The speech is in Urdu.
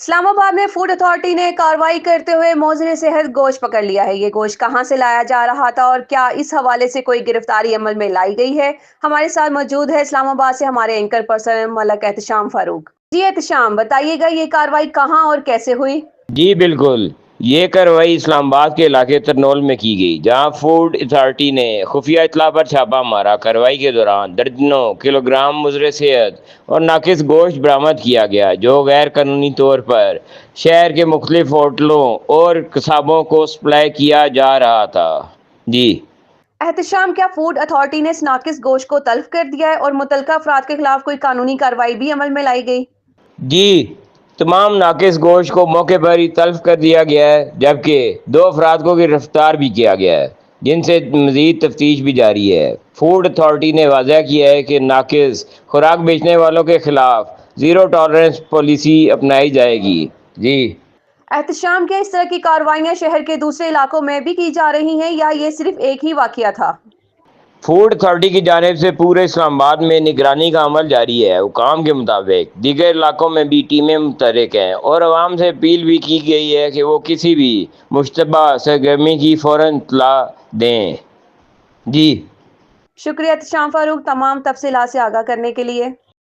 اسلام آباد میں فوڈ اتھارٹی نے کارروائی کرتے ہوئے موزر صحت گوشت پکڑ لیا ہے۔ یہ گوشت کہاں سے لایا جا رہا تھا اور کیا اس حوالے سے کوئی گرفتاری عمل میں لائی گئی ہے؟ ہمارے ساتھ موجود ہے اسلام آباد سے ہمارے اینکر پرسن ملک احتشام فاروق۔ جی احتشام، بتائیے گا یہ کارروائی کہاں اور کیسے ہوئی؟ جی بالکل، یہ کارروائی اسلام آباد کے علاقے ترنول میں کی گئی، جہاں فوڈ اتھارٹی نے خفیہ اطلاع پر چھاپہ مارا۔ کارروائی کے دوران درجنوں کلو گرام مضر صحت اور ناقص گوشت برآمد کیا گیا، جو غیر قانونی طور پر شہر کے مختلف ہوٹلوں اور قصابوں کو سپلائی کیا جا رہا تھا۔ جی احتشام، کیا فوڈ اتھارٹی نے اس ناقص گوشت کو تلف کر دیا ہے اور متعلقہ افراد کے خلاف کوئی قانونی کارروائی بھی عمل میں لائی گئی؟ جی تمام ناقص گوشت کو موقع پر ہی تلف کر دیا گیا ہے، جبکہ 2 افراد کو گرفتار بھی کیا گیا ہے، جن سے مزید تفتیش بھی جاری ہے۔ فوڈ اتھارٹی نے واضح کیا ہے کہ ناقص خوراک بیچنے والوں کے خلاف زیرو ٹالرنس پالیسی اپنائی جائے گی۔ جی احتشام، کیا اس طرح کی کارروائیاں شہر کے دوسرے علاقوں میں بھی کی جا رہی ہیں یا یہ صرف ایک ہی واقعہ تھا؟ فوڈ اتھارٹی کی جانب سے پورے اسلام آباد میں نگرانی کا عمل جاری ہے۔ حکام کے مطابق دیگر علاقوں میں بھی ٹیمیں متحرک ہیں اور عوام سے اپیل بھی کی گئی ہے کہ وہ کسی بھی مشتبہ سرگرمی کی فوراً اطلاع دیں۔ جی شکریہ احتشام فاروق، تمام تفصیلات سے آگاہ کرنے کے لیے۔